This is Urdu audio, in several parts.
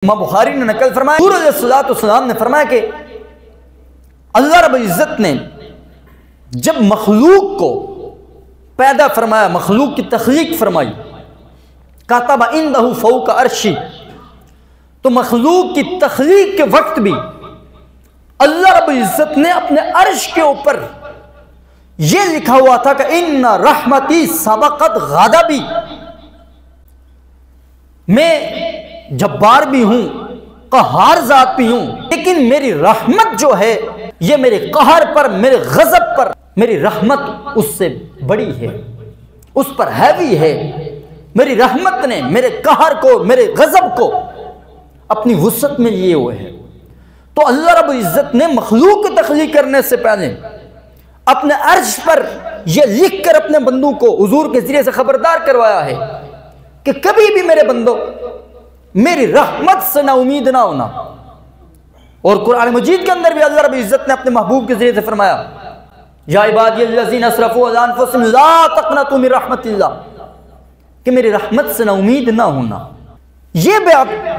امام بخاری نے نقل فرمایا حضور علیہ الصلوۃ والسلام نے فرمایا کہ اللہ رب العزت نے جب مخلوق کو پیدا فرمایا، مخلوق کی تخلیق فرمائی، کاتب عنده فوق عرشی، تو مخلوق کی تخلیق کے وقت بھی اللہ رب العزت نے اپنے عرش کے اوپر یہ لکھا ہوا تھا کہ ان رحمتی سبقت غضبی، میں جبار بھی ہوں، قہار ذات بھی ہوں، لیکن میری رحمت جو ہے یہ میرے قہر پر، میرے غضب پر، میری رحمت اس سے بڑی ہے، اس پر ہیوی ہے۔ میری رحمت نے میرے قہر کو، میرے غضب کو اپنی وسعت میں لیے ہوئے ہے۔ تو اللہ رب العزت نے مخلوق کو تخلیق کرنے سے پہلے اپنے عرش پر یہ لکھ کر اپنے بندوں کو حضور کے ذریعے سے خبردار کروایا ہے کہ کبھی بھی میرے بندوں میری رحمت سے نا امید نہ ہونا۔ اور قرآن مجید کے اندر بھی اللہ رب العزت نے اپنے محبوب کے ذریعے سے فرمایا یا عبادی الذین اسرفوا علی انفسہم لا تقنطوا من رحمت اللہ، کہ میری رحمت سے نا امید نہ ہونا۔ یہ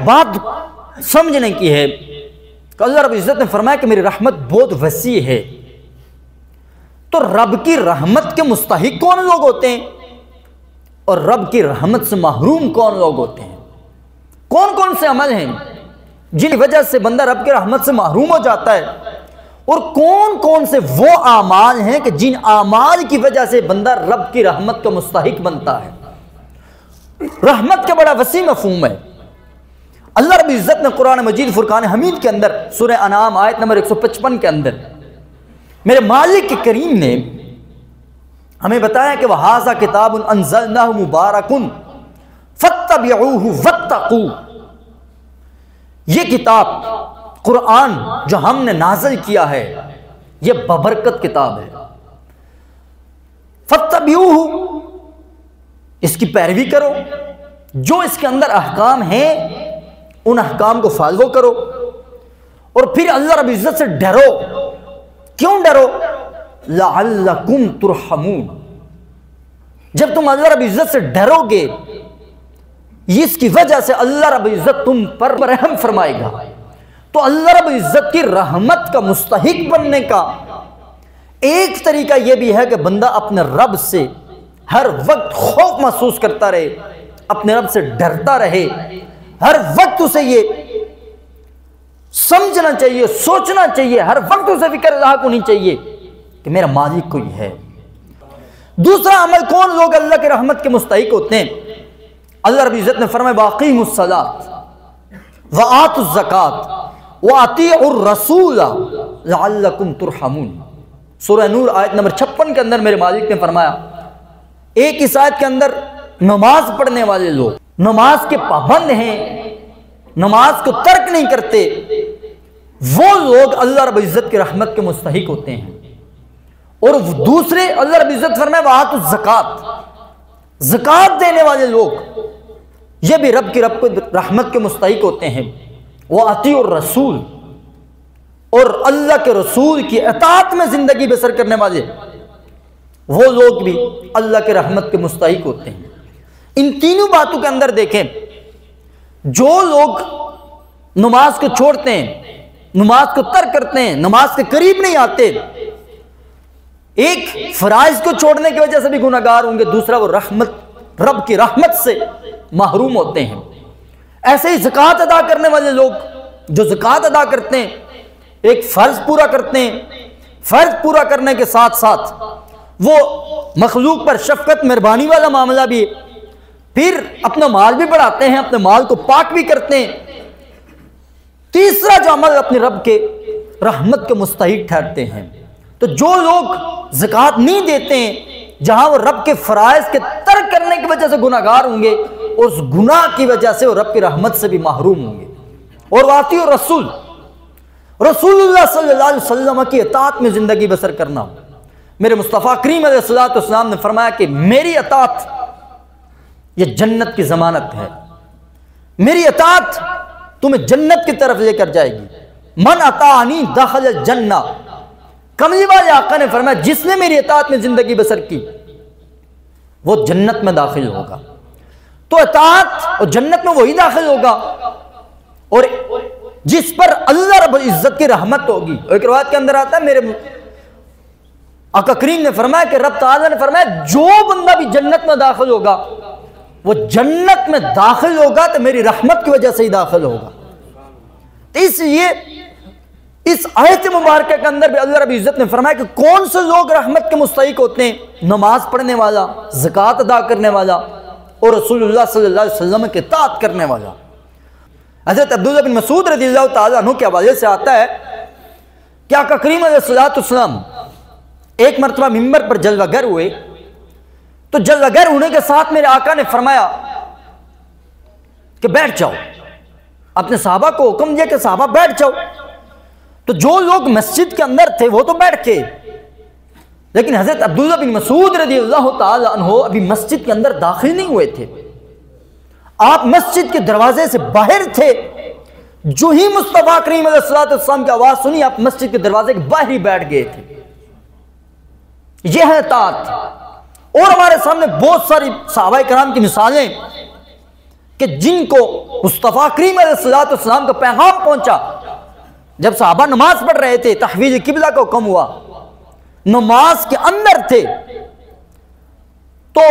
بات سمجھنے کی ہے کہ اللہ رب العزت نے فرمایا کہ میری رحمت بہت وسیع ہے۔ تو رب کی رحمت کے مستحق کون لوگ ہوتے ہیں اور رب کی رحمت سے محروم کون لوگ ہوتے ہیں؟ کون کون سے عمل ہیں جن وجہ سے بندہ رب کی رحمت سے محروم ہو جاتا ہے، اور کون کون سے وہ اعمال ہیں کہ جن اعمال کی وجہ سے بندہ رب کی رحمت کا مستحق بنتا ہے؟ رحمت کا بڑا وسیع مفہوم ہے۔ اللہ رب العزت نے قرآن مجید فرقان حمید کے اندر سورہ انعام آیت نمبر 155 کے اندر میرے مالک کریم نے ہمیں بتایا کہ وَهَذَا كِتَابٌ أَنزَلْنَاهُ مُبَارَكٌ فَاتَّبِعُوهُ وَاتَّقُوا، یہ کتاب قرآن جو ہم نے نازل کیا ہے یہ ببرکت کتاب ہے۔ فَاتَّبِعُوهُ، اس کی پیروی کرو، جو اس کے اندر احکام ہیں ان احکام کو فالو کرو، اور پھر اللہ رب العزت سے ڈرو۔ کیوں ڈرو؟ لَعَلَّكُمْ تُرْحَمُونَ، جب تم اللہ رب العزت سے ڈرو گے اس کی وجہ سے اللہ رب العزت تم پر رحم فرمائے گا۔ تو اللہ رب العزت کی رحمت کا مستحق بننے کا ایک طریقہ یہ بھی ہے کہ بندہ اپنے رب سے ہر وقت خوف محسوس کرتا رہے، اپنے رب سے ڈرتا رہے، ہر وقت اسے یہ سمجھنا چاہیے، سوچنا چاہیے، ہر وقت اسے فکر لاحق ہونی چاہیے کہ میرا مالک کوئی ہے۔ دوسرا عمل کون لوگ اللہ کی رحمت کے مستحق ہوتے ہیں؟ اللہ رب العزت نے فرمایا وَأَقِیمُوا الصَّلَاةَ وَآتُوا الزَّکَاةَ وَأَطِیعُوا الرَّسُولَ لَعَلَّکُمْ تُرْحَمُونَ، سورہ نور آیت نمبر 56 کے اندر میرے مالک نے فرمایا ایک اس آیت کے اندر نماز پڑھنے والے لوگ، نماز کے پابند ہیں، نماز کو ترک نہیں کرتے، وہ لوگ اللہ رب العزت کی رحمت کے مستحق ہوتے ہیں۔ اور دوسرے اللہ رب العزت فرمائے وَآتُوا الزَّکَاةَ، زکوٰۃ دینے والے لوگ یہ بھی رب کی رحمت کے مستحق ہوتے ہیں۔ وَأَطِیعُوا الرَّسُولَ، اور اللہ کے رسول کی اطاعت میں زندگی بسر کرنے والے وہ لوگ بھی اللہ کے رحمت کے مستحق ہوتے ہیں۔ ان تینوں باتوں کے اندر دیکھیں، جو لوگ نماز کو چھوڑتے ہیں، نماز کو ترک کرتے ہیں، نماز کے قریب نہیں آتے، ایک فرائض کو چھوڑنے کی وجہ سے بھی گناہ گار ہوں گے، دوسرا وہ رب کی رحمت سے محروم ہوتے ہیں۔ ایسے ہی زکوٰۃ ادا کرنے والے لوگ جو زکوٰۃ ادا کرتے ہیں، ایک فرض پورا کرتے ہیں، فرض پورا کرنے کے ساتھ ساتھ وہ مخلوق پر شفقت مہربانی والا معاملہ بھی ہے، پھر اپنا مال بھی بڑھاتے ہیں، اپنے مال کو پاک بھی کرتے ہیں۔ تیسرا جو عمل اپنے رب کے رحمت کے مستحق ٹھہرتے ہیں۔ تو جو لوگ زکوٰۃ نہیں دیتے ہیں، جہاں وہ رب کے فرائض کے ترک کرنے کی وجہ سے گناہ گار ہوں گے، اس گناہ کی وجہ سے وہ رب کی رحمت سے بھی محروم ہوں گے۔ اور وَأَطِیعُوا الرَّسُولَ، رسول اللہ صلی اللہ علیہ وسلم کی اطاعت میں زندگی بسر کرنا۔ میرے مصطفیٰ کریم علیہ السلام نے فرمایا کہ میری اطاعت یہ جنت کی ضمانت ہے، میری اطاعت تمہیں جنت کی طرف لے کر جائے گی۔ من اطاعنی دخل الجنہ، کملی والے آقا نے فرمایا جس نے میری اطاعت میں زندگی بسر کی وہ جنت میں داخل ہوگا۔ تو اطاعت اور جنت میں وہی داخل ہوگا اور جس پر اللہ رب العزت کی رحمت ہوگی. ایک روایت کے اندر آتا ہے میرے آقا کریم نے فرمایا کہ رب تعالیٰ نے فرمایا جو بندہ بھی جنت میں داخل ہوگا وہ جنت میں داخل ہوگا تو میری رحمت کی وجہ سے ہی داخل ہوگا. تو اس لیے اس آیت مبارکہ کے اندر بھی اللہ رب العزت نے فرمایا کہ کون سے لوگ رحمت کے مستحق ہوتے ہیں؟ نماز پڑھنے والا، زکوٰۃ ادا کرنے والا اور رسول اللہ صلی اللہ علیہ وسلم کے اطاعت کرنے والا. حضرت عبداللہ بن مسعود رضی اللہ تعالیٰ عنہ کے حوالے سے آتا ہے کہ آقا کریم علیہ السلام ایک مرتبہ منبر پر جلوہ گر ہوئے تو جلوہ گر ہونے کے ساتھ میرے آقا نے فرمایا کہ بیٹھ جاؤ. اپنے صحابہ کو حکم دیا کہ صحابہ بیٹھ جاؤ. تو جو لوگ مسجد کے اندر تھے وہ تو بیٹھ کے، لیکن حضرت عبداللہ بن مسعود رضی اللہ تعالی عنہ ابھی مسجد کے اندر داخل نہیں ہوئے تھے. آپ مسجد کے دروازے سے باہر تھے. جو ہی مصطفیٰ کریم علیہ السلام کی آواز سنی آپ مسجد کے دروازے کے باہر ہی بیٹھ گئے تھے. یہ ہے اطاعت. اور ہمارے سامنے بہت ساری صحابہ کرام کی مثالیں کہ جن کو مصطفیٰ کریم علیہ السلام کا پیغام پہنچا. جب صحابہ نماز پڑھ رہے تھے تحویل قبلہ کا حکم ہوا، نماز کے اندر تھے تو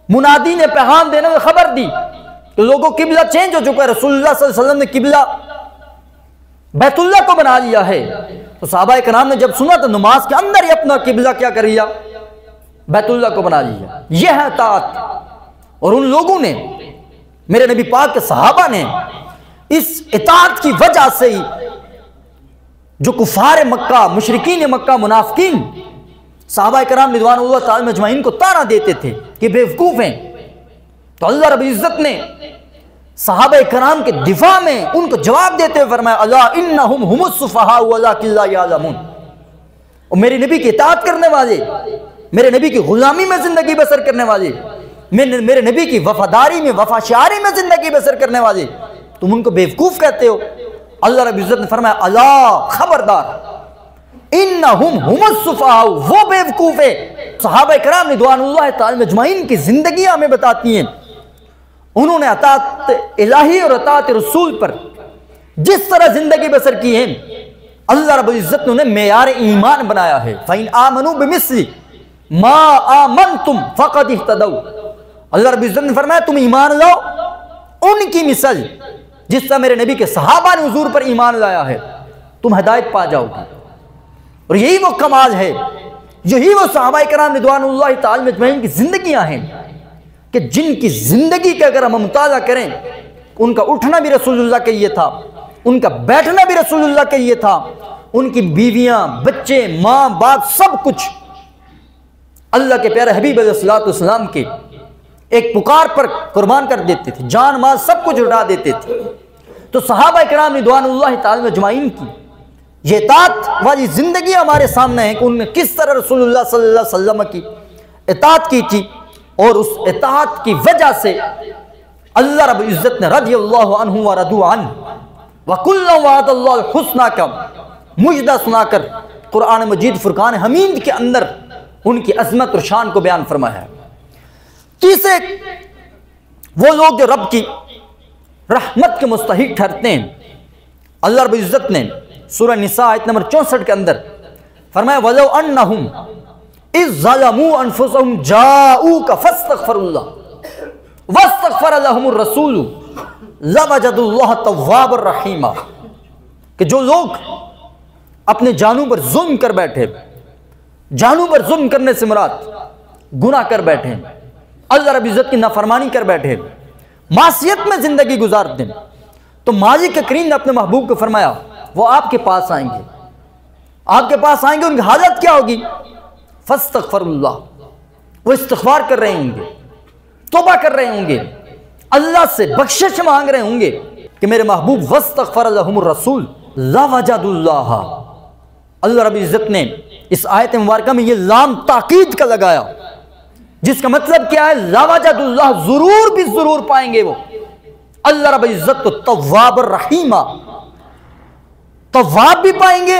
منادی نے پیغام دینے میں خبر دی کہ لوگوں قبلہ چینج ہو چکا ہے، رسول اللہ صلی اللہ علیہ وسلم نے قبلہ بیت اللہ کو بنا لیا ہے. تو صحابہ کرام نے جب سنا تو نماز کے اندر ہی اپنا قبلہ کیا کر لیا؟ بیت اللہ کو بنا لیا. یہ ہے اطاعت. اور ان لوگوں نے، میرے نبی پاک کے صحابہ نے اس اطاعت کی وجہ سے ہی جو کفار مکہ، مشرکین مکہ، منافقین صحابہ کرام رضوان اللہ تعالی اجمعین کو طعنہ دیتے تھے کہ بیوقوف ہیں، تو اللہ رب العزت نے صحابہ کرام کے دفاع میں ان کو جواب دیتے ہوئے فرمایا الا انہم هم السفہاء ولکن لا یعلمون. اور میرے نبی کی اطاعت کرنے والے، میرے نبی کی غلامی میں زندگی بسر کرنے والے، میرے نبی کی وفاداری میں، وفاشاری میں زندگی بسر کرنے والے، تم ان کو بیوقوف کہتے ہو. اللہ رب العزت نے فرمایا الا، خبردار، انہم هم السفہاء، وہ بیوقوف ہے. صحابہ کرام رضوان اللہ تعالی اجمعین کی زندگیاں ہمیں بتاتی ہیں انہوں نے اطاعت الہی اور اطاعت رسول پر جس طرح زندگی بسر کی ہے اللہ رب العزت نے انہیں معیار ایمان بنایا ہے. فَإِنْ آمَنُوا بِمِثْلِ مَا آمَنْتُمْ فَقَدْ اهْتَدَوْا. اللہ رب العزت نے فرمایا تم ایمان لاؤ ان کی مثل جس طرح میرے نبی کے صحابہ نے حضور پر ایمان لایا ہے، تم ہدایت پا جاؤ گے. اور یہی وہ کمال ہے، یہی وہ صحابہ کرام رضوان اللہ تعالی اجمعین کی زندگیاں ہیں کہ جن کی زندگی کا اگر ہم مطالعہ کریں، ان کا اٹھنا بھی رسول اللہ کے لیے تھا، ان کا بیٹھنا بھی رسول اللہ کے لیے تھا، ان کی بیویاں، بچے، ماں باپ، سب کچھ اللہ کے پیارے حبیب علیہ السلام کے ایک پکار پر قربان کر دیتے تھے، جان مال سب کچھ اٹھا دیتے تھے. تو صحابہ کرام رضوان اللہ تعالی اجمعین کی یہ اطاعت والی زندگی ہمارے سامنے ہے کہ ان نے کس طرح رسول اللہ صلی اللہ علیہ وسلم کی اطاعت کی تھی، اور اس اطاعت کی وجہ سے اللہ رب العزت نے رضی اللہ عنہ ورضوا عنہ وَكُلًّا وَعَدَ اللَّهُ الْحُسْنَى کا مجدہ سنا کر قرآن مجید فرقان حمید کے اندر ان کی عظمت اور شان کو بیان فرمایا ہے. تیسرے وہ لوگ جو رب کی رحمت کے مستحق ٹھہرتے ہیں، اللہ رب العزت نے سورہ نساء آیت نمبر 64 کے اندر فرمایا وَلَوْ أَنَّهُمْ اِذْ ظَلَمُوا أَنفُسَهُمْ جَاءُوكَ فَاسْتَغْفَرُوا اللَّهَ وَاسْتَغْفَرَ لَهُمُ الرَّسُولُ لَوَجَدُوا اللَّهَ تَوَّابًا رَحِيمًا. کہ جو لوگ اپنے جانوں پر ظلم کر بیٹھے، جانوں پر ظلم کرنے سے مراد گناہ کر بیٹھے، اللہ رب العزت کی نافرمانی کر بیٹھے، معصیت میں زندگی گزارتے ہیں، تو مالک کریم نے اپنے محبوب کو فرمایا وہ آپ کے پاس آئیں گے، آپ کے پاس آئیں گے، ان کی حالت کیا ہوگی؟ فاستغفر اللہ، وہ استغفار کر رہے ہوں گے، توبہ کر رہے ہوں گے، اللہ سے بخشش مانگ رہے ہوں گے کہ میرے محبوب واستغفر لهم الرسول لوجدوا اللہ. اللہ رب العزت نے اس آیت مبارکہ میں یہ لام تاکید کا لگایا، جس کا مطلب کیا ہے؟ لوجدوا اللہ، ضرور بھی ضرور پائیں گے وہ اللہ رب العزت کو تواب الرحیمہ، تواب بھی پائیں گے،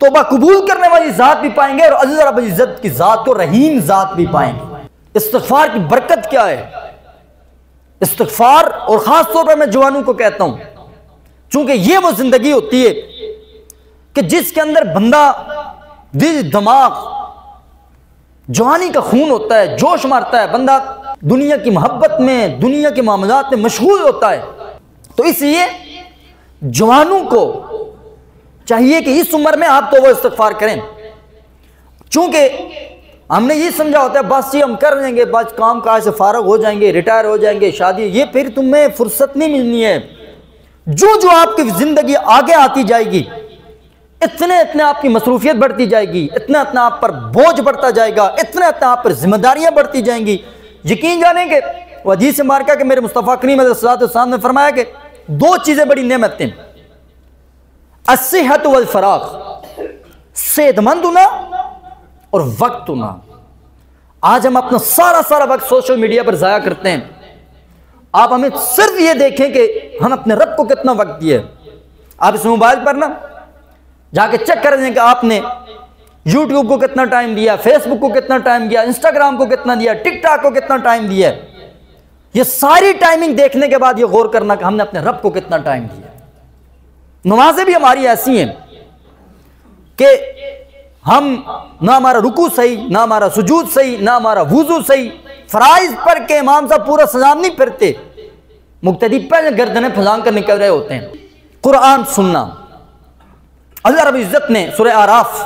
توبہ قبول کرنے والی ذات بھی پائیں گے، اور اللہ رب العزت کی ذات کو رحیم ذات بھی پائیں گے. استغفار کی برکت کیا ہے؟ استغفار، اور خاص طور پر میں جوانوں کو کہتا ہوں چونکہ یہ وہ زندگی ہوتی ہے کہ جس کے اندر بندہ دل دماغ جوانی کا خون ہوتا ہے، جوش مارتا ہے، بندہ دنیا کی محبت میں، دنیا کے معاملات میں مشغول ہوتا ہے۔ تو اس لیے جوانوں کو چاہیے کہ اس عمر میں آپ توبہ استغفار کریں، چونکہ ہم نے یہ سمجھا ہوتا ہے بس یہ ہم کر لیں گے، بس کام کاج سے فارغ ہو جائیں گے، ریٹائر ہو جائیں گے، شادی، یہ پھر تمہیں فرصت نہیں ملنی ہے۔ جو آپ کی زندگی آگے آتی جائے گی، اتنے آپ کی مصروفیت بڑھتی جائے گی، اتنا آپ پر بوجھ بڑھتا جائے گا، اتنا آپ پر ذمہ داریاں بڑھتی جائیں گی۔ یقین جانیں کہ وہ حدیث مبارکہ کہ میرے مصطفیٰ کریم علیہ الصلوۃ والسلام نے فرمایا کہ دو چیزیں بڑی نعمتیں، الصحت والفراغ، صحت مند ہونا اور وقت ہونا۔ آج ہم اپنا سارا وقت سوشل میڈیا پر ضائع کرتے ہیں۔ آپ ہمیں صرف یہ دیکھیں کہ ہم اپنے رب کو کتنا وقت دیا ہے۔ آپ اس موبائل پر نا جا کے چیک کر دیں کہ آپ نے یوٹیوب کو کتنا ٹائم دیا، فیس بک کو کتنا ٹائم دیا، انسٹاگرام کو کتنا دیا، ٹک ٹاک کو کتنا ٹائم دیا ہے۔ یہ ساری ٹائمنگ دیکھنے کے بعد یہ غور کرنا کہ ہم نے اپنے رب کو کتنا ٹائم دیا۔ نمازیں بھی ہماری ایسی ہیں کہ ہم نہ ہمارا رکوع صحیح، نہ ہمارا سجود صحیح، نہ ہمارا وضو صحیح، فرائض پڑھ کے امام صاحب پورا سلام نہیں پھرتے، مقتدی پہلے گردنیں پھلانگ کر نکل رہے ہوتے ہیں۔ قرآن سننا، اللہ رب العزت نے سورہ اعراف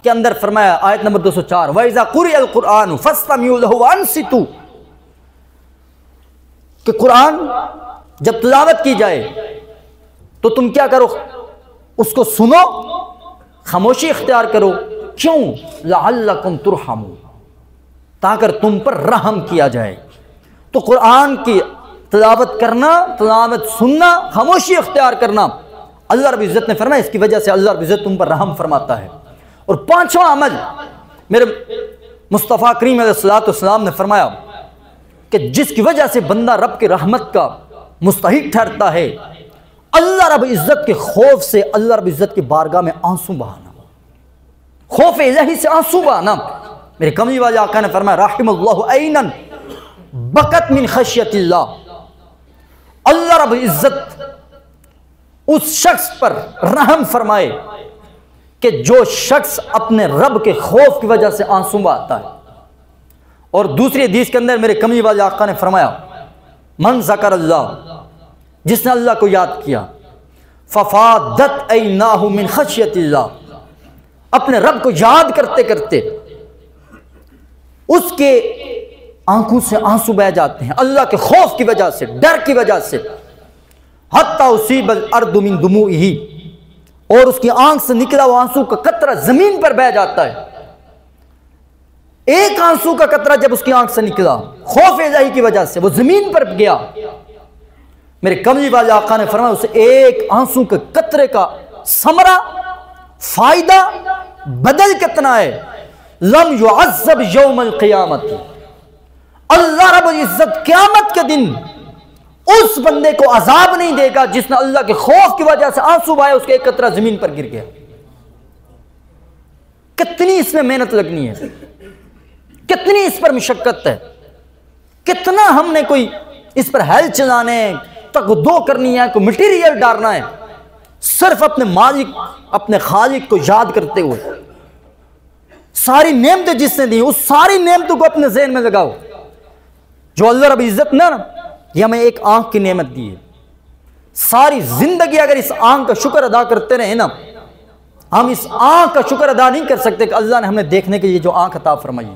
کے اندر فرمایا آیت نمبر 204 وَإِذَا قُرِئَ الْقُرْآنُ فَاسْتَمِعُوا لَهُ وَأَنصِتُوا، کہ قرآن جب تلاوت کی جائے تو تم کیا کرو؟ اس کو سنو، خاموشی اختیار کرو۔ کیوں؟ لَعَلَّكُمْ تُرْحَمُونَ، تاکہ تم پر رحم کیا جائے۔ تو قرآن کی تلاوت کرنا، تلاوت سننا، خاموشی اختیار کرنا، اللہ رب العزت نے فرمایا اس کی وجہ سے اللہ رب العزت تم پر رحم فرماتا ہے۔ اور پانچواں عمل میرے مصطفیٰ کریم علیہ الصلوۃ والسلام نے فرمایا کہ جس کی وجہ سے بندہ رب کی رحمت کا مستحق ٹھہرتا ہے، اللہ رب العزت کے خوف سے اللہ رب العزت کی بارگاہ میں آنسو بہانا، خوف الہی سے آنسو بہانا۔ میرے کملی والے آقا نے فرمایا رحم اللہ عینا بکت من خشیت اللہ، اللہ رب العزت اس شخص پر رحم فرمائے کہ جو شخص اپنے رب کے خوف کی وجہ سے آنسو بہاتا ہے۔ اور دوسری حدیث کے اندر میرے کملی والے آقا نے فرمایا من ذکر اللہ، جس نے اللہ کو یاد کیا، ففادت عیناہ من خشیت اللہ، اپنے رب کو یاد کرتے کرتے اس کے آنکھوں سے آنسو بہ جاتے ہیں اللہ کے خوف کی وجہ سے، ڈر کی وجہ سے، حتی اصیب الارض من دموعہ، اور اس کی آنکھ سے نکلا وہ آنسو کا قطرہ زمین پر بہ جاتا ہے۔ ایک آنسو کا قطرہ جب اس کی آنکھ سے نکلا خوف الہی کی وجہ سے وہ زمین پر گیا، میرے کملی والے آقا نے فرمایا اسے ایک آنسو کے قطرے کا ثمرہ، فائدہ، بدل کتنا ہے؟ لم يعذب یوم القیامت، اللہ رب العزت قیامت کے دن اس بندے کو عذاب نہیں دے گا جس نے اللہ کے خوف کی وجہ سے آنسو بہائے، اس کے ایک قطرہ زمین پر گر گیا۔ کتنی اس میں محنت لگنی ہے، کتنی اس پر مشقت ہے، کتنا ہم نے کوئی اس پر ہیل چلانے، تقدو کرنی ہے، کوئی مٹیریل ڈالنا ہے، صرف اپنے مالک، اپنے خالق کو یاد کرتے ہوئے۔ ساری نعمتیں جس نے دی اس ساری نعمتوں کو اپنے ذہن میں لگاؤ۔ جو اللہ رب العزت نے یہ ہمیں ایک آنکھ کی نعمت دی ہے، ساری زندگی اگر اس آنکھ کا شکر ادا کرتے رہے نا، ہم اس آنکھ کا شکر ادا نہیں کر سکتے کہ اللہ نے ہمیں دیکھنے کے لیے جو آنکھ عطا فرمائی ہے۔